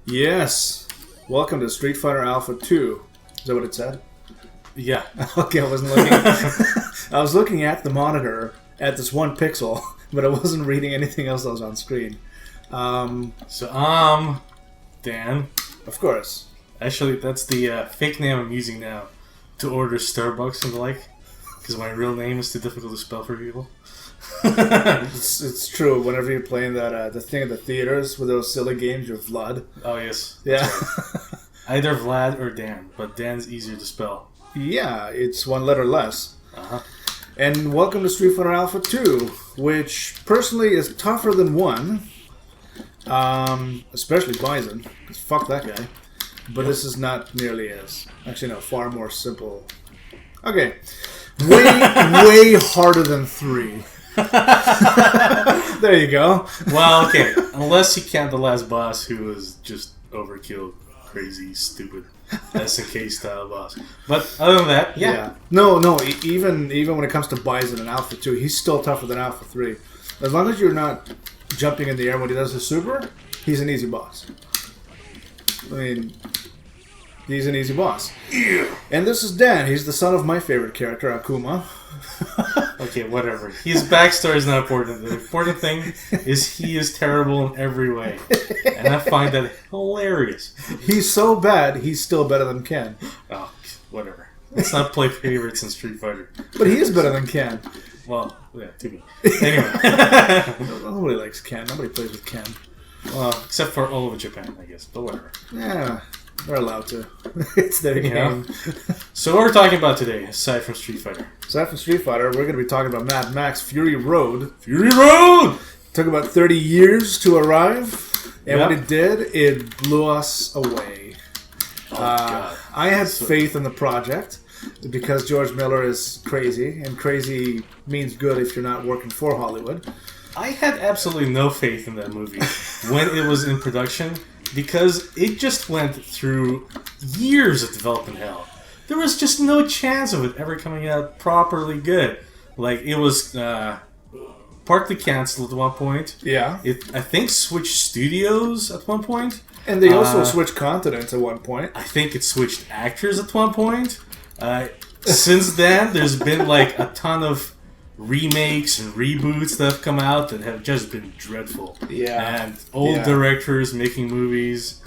Yes. Welcome to Street Fighter Alpha 2. Is that what it said? Yeah. Okay, I wasn't looking. I was looking at the monitor at this one pixel, but I wasn't reading anything else that was on screen. Dan. Of course. Actually, that's the fake name I'm using now to order Starbucks and the like, because my real name is too difficult to spell for people. It's true. Whenever you're playing that the thing at the theaters with those silly games, you're Vlad. Oh, yes. Yeah. Right. Either Vlad or Dan, but Dan's easier to spell. Yeah, it's one letter less. Uh-huh. And welcome to Street Fighter Alpha 2, which personally is tougher than 1. Especially Bison, because fuck that guy. But this is not nearly as... Actually, no, far more simple. Okay. Way harder than 3. There you go. Well, okay. Unless you count the last boss, who was just overkill, crazy, stupid SNK style boss. But other than that, yeah. No. Even when it comes to Bison and Alpha 2, he's still tougher than Alpha 3. As long as you're not jumping in the air when he does his super, he's an easy boss. I mean, he's an easy boss. Yeah. And this is Dan. He's the son of my favorite character, Akuma. Okay, whatever. His backstory is not important. The important thing is he is terrible in every way. And I find that hilarious. He's so bad, he's still better than Ken. Oh, whatever. Let's not play favorites in Street Fighter. But he is better than Ken. Well, yeah, to me. Anyway. Nobody likes Ken. Nobody plays with Ken. Well, except for all over Japan, I guess. But whatever. Yeah, they're allowed to. It's their game. So what we're talking about today, aside from Street Fighter? Aside from Street Fighter, we're going to be talking about Mad Max Fury Road. Fury Road! Took about 30 years to arrive, and when it did, it blew us away. Oh, God. I had faith in the project because George Miller is crazy, and crazy means good if you're not working for Hollywood. I had absolutely no faith in that movie when it was in production because it just went through years of development hell. There was just no chance of it ever coming out properly good. Like, it was partly canceled at one point. Yeah. I think switched studios at one point. And they also switched continents at one point. I think it switched actors at one point. Since then, there's been like a ton of remakes and reboots that have come out that have just been dreadful. Yeah. And old directors making movies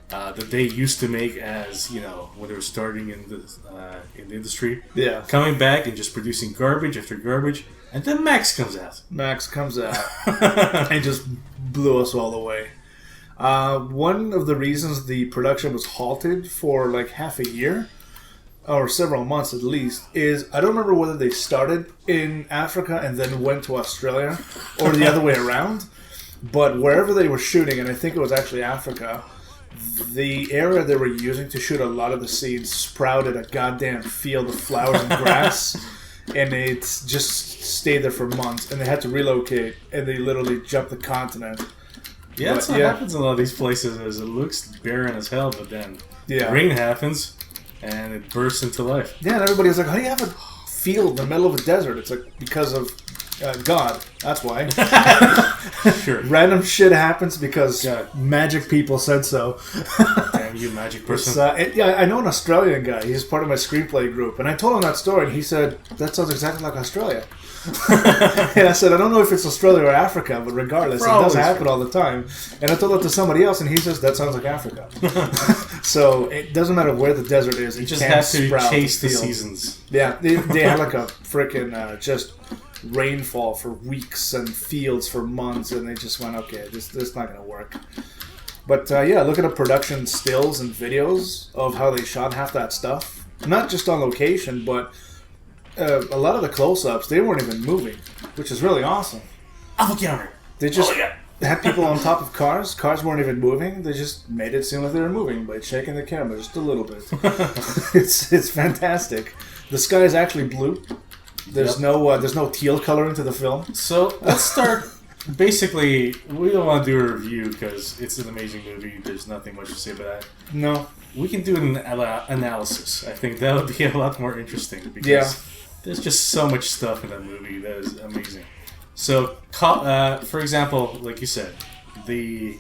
that they used to make as, you know, when they were starting in the industry. Yeah. Coming back and just producing garbage after garbage. And then Max comes out. And just blew us all away. One of the reasons the production was halted for like half a year, or several months at least, is I don't remember whether they started in Africa and then went to Australia, or the other way around. But wherever they were shooting, and I think it was actually Africa, the area they were using to shoot a lot of the scenes sprouted a goddamn field of flowers and grass. And it just stayed there for months, and they had to relocate, and they literally jumped the continent. Yeah, that's what happens in a lot of these places. Is it looks barren as hell, but then rain happens, and it bursts into life. Yeah, and everybody was like, how do you have a field in the middle of a desert? It's like, because of God. That's why. Sure. Random shit happens because magic people said so. Damn you, magic person. I know an Australian guy. He's part of my screenplay group. And I told him that story, and he said, that sounds exactly like Australia. And I said, I don't know if it's Australia or Africa, but regardless, it does happen all the time. And I told that to somebody else, and he says, that sounds like Africa. So it doesn't matter where the desert is. You just have to chase the seasons. Yeah, they had like a freaking just rainfall for weeks and fields for months, and they just went, okay, this is not going to work. But look at the production stills and videos of how they shot half that stuff. Not just on location, but a lot of the close-ups, they weren't even moving, which is really awesome. They just had people on top of cars. Cars weren't even moving. They just made it seem like they were moving by shaking the camera just a little bit. It's fantastic. The sky is actually blue. There's no teal coloring to the film. So let's start. Basically, we don't want to do a review because it's an amazing movie. There's nothing much to say about that. No. We can do an analysis. I think that would be a lot more interesting because there's just so much stuff in that movie that is amazing. So, for example, like you said, the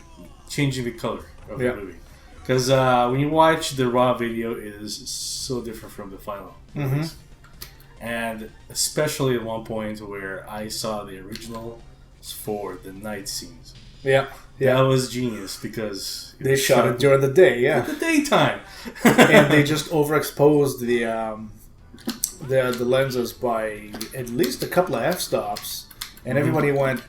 changing the color of the movie. Because when you watch the raw video, it is so different from the final. Mm-hmm. And especially at one point where I saw the original for the night scenes. Yeah. That was genius because they shot it during the day, yeah. At the daytime. And they just overexposed the lenses by at least a couple of f-stops. And everybody went,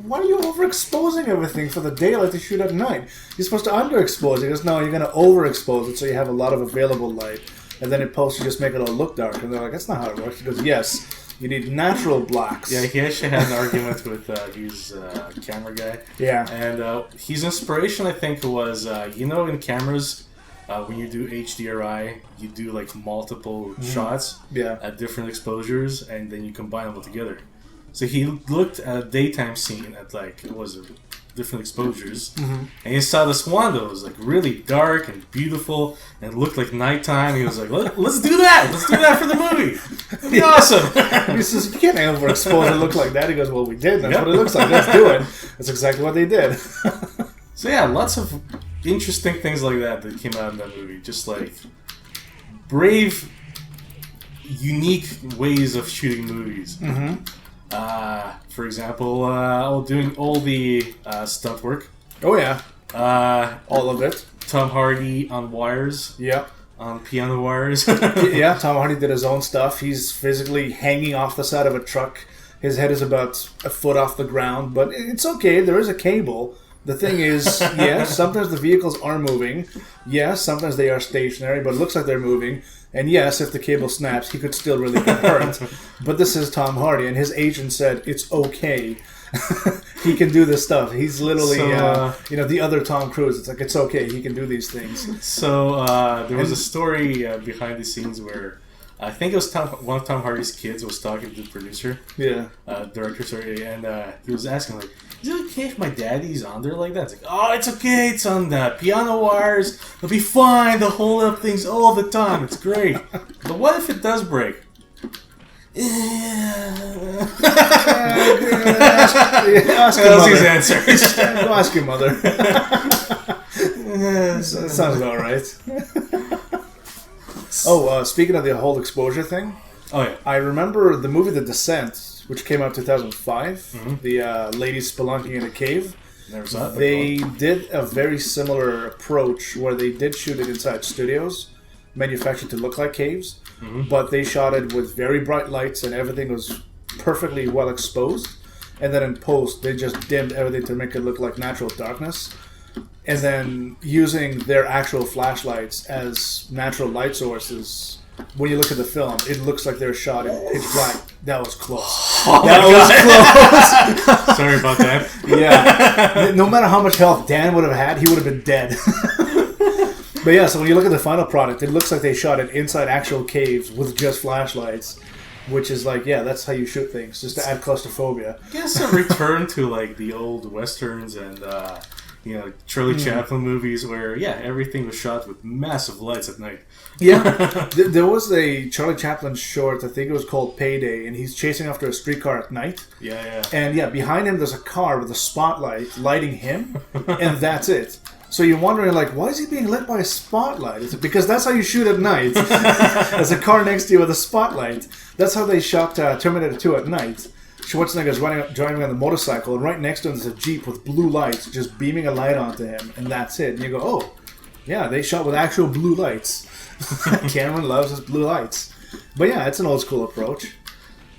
why are you overexposing everything for the daylight to shoot at night? You're supposed to underexpose it. He goes, no, you're going to overexpose it so you have a lot of available light. And then in post, you just make it all look dark. And they're like, that's not how it works. He goes, yes, you need natural blacks. Yeah, he actually had an argument with his camera guy. Yeah. And his inspiration, I think, was, in cameras, when you do HDRI, you do like multiple shots at different exposures, and then you combine them all together. So he looked at a daytime scene at different exposures, and he saw the swan that was like really dark and beautiful and looked like nighttime. He was like, let's do that. Let's do that for the movie. That'd be awesome. He says, you can't overexpose it look like that. He goes, well, we did. That's what it looks like. Let's do it. That's exactly what they did. So yeah, lots of interesting things like that came out in that movie. Just like brave, unique ways of shooting movies. For example, doing all the stunt work. Oh yeah, all of it. Tom Hardy on wires. Yeah. On piano wires. Yeah, Tom Hardy did his own stuff. He's physically hanging off the side of a truck. His head is about a foot off the ground, but it's okay. There is a cable. The thing is, yes, sometimes the vehicles are moving. Yes, sometimes they are stationary, but it looks like they're moving. And yes, if the cable snaps, he could still really get hurt. But this is Tom Hardy, and his agent said it's okay. He can do this stuff. He's literally, the other Tom Cruise. It's like, it's okay. He can do these things. So there was a story behind the scenes where I think it was one of Tom Hardy's kids was talking to the producer. Yeah. Director, sorry. And he was asking, like, is it okay if my daddy's on there like that? It's like, oh, it's okay. It's on the piano wires. It'll be fine. They'll hold up things all the time. It's great. But what if it does break? Ask your mother. His answer. Go ask your mother. That sounds about right. Speaking of the whole exposure thing, I remember the movie The Descent, which came out in 2005. The ladies spelunking in a cave. Never saw it. They did a very similar approach where they did shoot it inside studios, manufactured to look like caves, but they shot it with very bright lights and everything was perfectly well exposed. And then in post, they just dimmed everything to make it look like natural darkness. And then using their actual flashlights as natural light sources, when you look at the film, it looks like they're shot in pitch black. That was close. Oh that was close. Sorry about that. Yeah. No matter how much health Dan would have had, he would have been dead. But yeah, so when you look at the final product, it looks like they shot it inside actual caves with just flashlights. Which is like, yeah, that's how you shoot things, just to add claustrophobia. I guess a return to like the old westerns and Charlie Chaplin movies where, everything was shot with massive lights at night. Yeah. There was a Charlie Chaplin short, I think it was called Payday, and he's chasing after a streetcar at night. Yeah. And behind him there's a car with a spotlight lighting him, and that's it. So you're wondering, like, why is he being lit by a spotlight? Is it because that's how you shoot at night? There's a car next to you with a spotlight. That's how they shot Terminator 2 at night. Schwarzenegger's driving on the motorcycle, and right next to him there's a Jeep with blue lights just beaming a light onto him, and that's it. And you go, oh, yeah, they shot with actual blue lights. Cameron loves his blue lights. But yeah, it's an old school approach.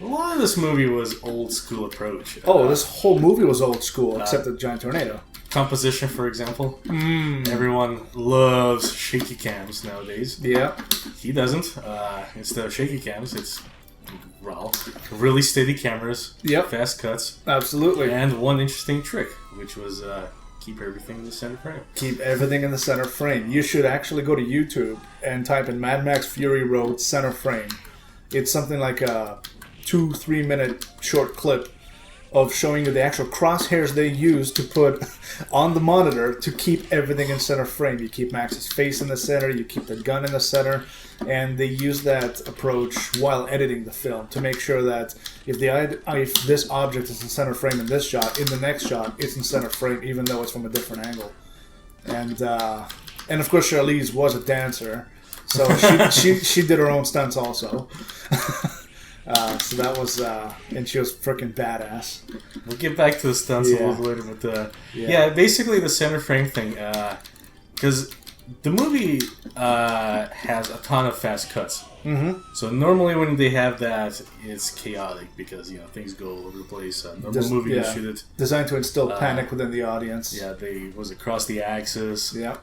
A lot of this movie was old school approach. This whole movie was old school, except the giant tornado. Composition, for example. Everyone loves shaky cams nowadays. Yeah. He doesn't. Instead of shaky cams, it's really steady cameras. Yep. Fast cuts. Absolutely. And one interesting trick, which was keep everything in the center frame. Keep everything in the center frame. You should actually go to YouTube and type in Mad Max Fury Road center frame. It's something like a 2-3 minute short clip of showing you the actual crosshairs they use to put on the monitor to keep everything in center frame. You keep Max's face in the center, you keep the gun in the center, and they use that approach while editing the film to make sure that if this object is in center frame in this shot, in the next shot it's in center frame even though it's from a different angle. And And of course, Charlize was a dancer, so she did her own stunts also. So that was, and she was freaking badass. We'll get back to the stunts a little later, but basically the center frame thing, because the movie has a ton of fast cuts. Mm-hmm. So normally when they have that, it's chaotic because things go all over the place. Normal movie you shoot it designed to instill panic within the audience. Yeah, they was across the axis. Yeah.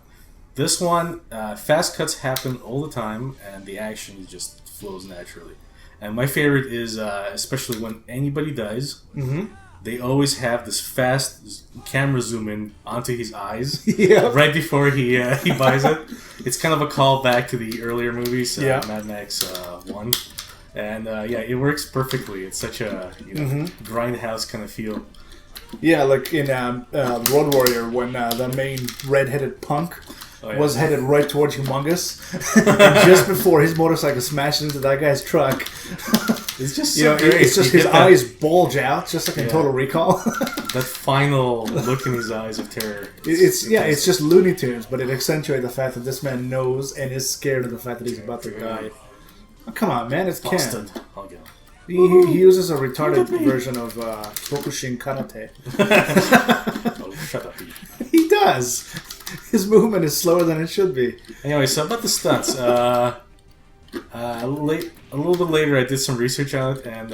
This one, fast cuts happen all the time, and the action just flows naturally. And my favorite is, especially when anybody dies, they always have this fast camera zoom in onto his eyes right before he buys it. It's kind of a callback to the earlier movies, Mad Max 1. And it works perfectly. It's such a grindhouse kind of feel. Yeah, like in Road Warrior when the main red-headed punk was headed right towards Humongous, and just before his motorcycle smashed into that guy's truck, it's just so great. It's just his eyes bulge out, just like in Total Recall. That final look in his eyes of terror. It's just Looney Tunes, but it accentuates the fact that this man knows and is scared of the fact that he's about to die. Oh, come on, man, it's Ken. I'll go. He uses a retarded version of Tokushin Karate. Oh, shut up, Pete. He does. His movement is slower than it should be. Anyway, so about the stunts. A little bit later, I did some research on it, and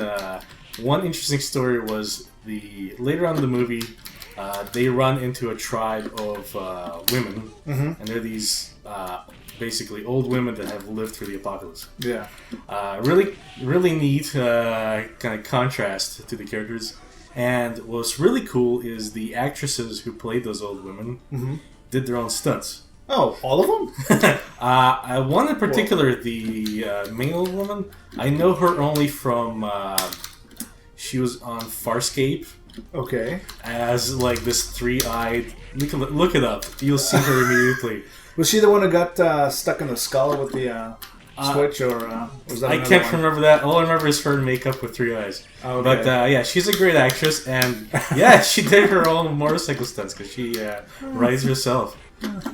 one interesting story was later on in the movie, they run into a tribe of women, and they're these basically old women that have lived through the apocalypse. Yeah. Really, really neat kind of contrast to the characters. And what's really cool is the actresses who played those old women did their own stunts. Oh, all of them? One in particular, the main old woman, I know her only from... she was on Farscape. Okay. As like this three-eyed... Look it up. You'll see her immediately. Was she the one who got stuck in the skull with the switch, or was that I can't remember that. All I remember is her makeup with three eyes. Okay. But she's a great actress, and she did her own motorcycle stunts because she rides herself.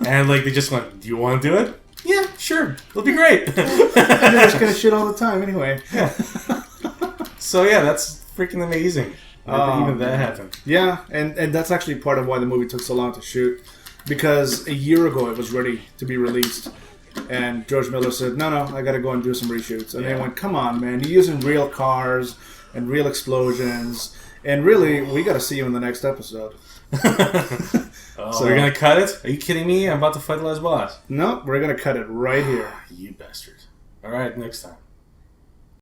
And like they just went, "Do you want to do it?" Yeah, sure. It'll be great. You're just gonna shit all the time anyway. Yeah. So that's freaking amazing. Even that happened. Yeah, and that's actually part of why the movie took so long to shoot. Because a year ago it was ready to be released, and George Miller said, "No, I got to go and do some reshoots." And they went, "Come on, man! You're using real cars and real explosions, and really, we got to see you in the next episode." So we're gonna cut it? Are you kidding me? I'm about to fight the last boss. No, we're gonna cut it right here. You bastard! All right, next time.